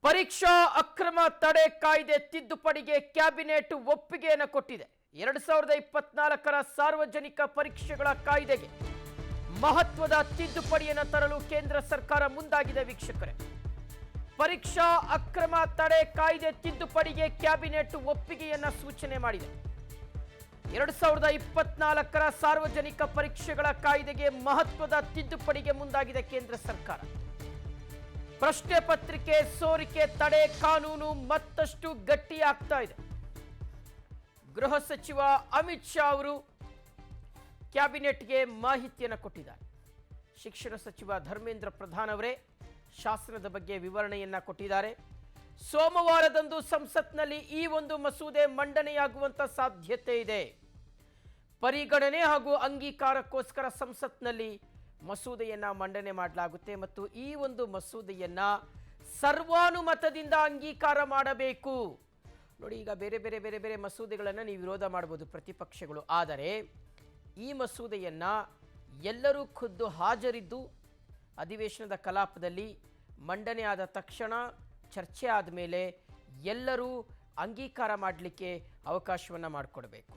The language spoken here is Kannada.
ಪರೀಕ್ಷಾ ಅಕ್ರಮ ತಡೆ ಕಾಯ್ದೆ ತಿದ್ದುಪಡಿಗೆ ಕ್ಯಾಬಿನೆಟ್ ಒಪ್ಪಿಗೆಯನ್ನು ಕೊಟ್ಟಿದೆ. 2024ರ ಸಾರ್ವಜನಿಕ ಪರೀಕ್ಷೆಗಳ ಕಾಯ್ದೆಗೆ ಮಹತ್ವದ ತಿದ್ದುಪಡಿಯನ್ನು ತರಲು ಕೇಂದ್ರ ಸರ್ಕಾರ ಮುಂದಾಗಿದೆ. ವೀಕ್ಷಕರೇ, ಪರೀಕ್ಷಾ ಅಕ್ರಮ ತಡೆ ಕಾಯ್ದೆ ತಿದ್ದುಪಡಿಗೆ ಕ್ಯಾಬಿನೆಟ್ ಒಪ್ಪಿಗೆಯನ್ನು ಸೂಚನೆ ಮಾಡಿದೆ. 2024ರ ಸಾರ್ವಜನಿಕ ಪರೀಕ್ಷೆಗಳ ಕಾಯ್ದೆಗೆ ಮಹತ್ವದ ತಿದ್ದುಪಡಿಗೆ ಮುಂದಾಗಿದೆ ಕೇಂದ್ರ ಸರ್ಕಾರ. ಪ್ರಶ್ನೆ ಪತ್ರಿಕೆ ಸೋರಿಕೆ ತಡೆ ಕಾನೂನು ಮತ್ತಷ್ಟು ಗಟ್ಟಿಯಾಗ್ತಾ ಇದೆ. ಗೃಹ ಸಚಿವ ಅಮಿತ್ ಶಾ ಅವರು ಕ್ಯಾಬಿನೆಟ್ಗೆ ಮಾಹಿತಿಯನ್ನು ಕೊಟ್ಟಿದ್ದಾರೆ. ಶಿಕ್ಷಣ ಸಚಿವ ಧರ್ಮೇಂದ್ರ ಪ್ರಧಾನ್ ಅವರೇ ಶಾಸನದ ಬಗ್ಗೆ ವಿವರಣೆಯನ್ನ ಕೊಟ್ಟಿದ್ದಾರೆ. ಸೋಮವಾರದಂದು ಸಂಸತ್ನಲ್ಲಿ ಈ ಒಂದು ಮಸೂದೆ ಮಂಡನೆಯಾಗುವಂತ ಸಾಧ್ಯತೆ ಇದೆ. ಪರಿಗಣನೆ ಹಾಗೂ ಅಂಗೀಕಾರಕ್ಕೋಸ್ಕರ ಸಂಸತ್ನಲ್ಲಿ ಮಸೂದೆಯನ್ನ ಮಂಡನೆ ಮಾಡಲಾಗುತ್ತೆ ಮತ್ತು ಈ ಒಂದು ಮಸೂದೆಯನ್ನ ಸರ್ವಾನುಮತದಿಂದ ಅಂಗೀಕಾರ ಮಾಡಬೇಕು. ನೋಡಿ, ಈಗ ಬೇರೆ ಬೇರೆ ಬೇರೆ ಬೇರೆ ಮಸೂದೆಗಳನ್ನು ನೀವು ವಿರೋಧ ಮಾಡಬಹುದು ಪ್ರತಿಪಕ್ಷಗಳು, ಆದರೆ ಈ ಮಸೂದೆಯನ್ನ ಎಲ್ಲರೂ ಖುದ್ದು ಹಾಜರಿದ್ದು ಅಧಿವೇಶನದ ಕಲಾಪದಲ್ಲಿ ಮಂಡನೆ ಆದ ತಕ್ಷಣ ಚರ್ಚೆ ಆದ ಮೇಲೆ ಎಲ್ಲರೂ ಅಂಗೀಕಾರ ಮಾಡಲಿಕ್ಕೆ ಅವಕಾಶವನ್ನು ಮಾಡಿಕೊಡಬೇಕು.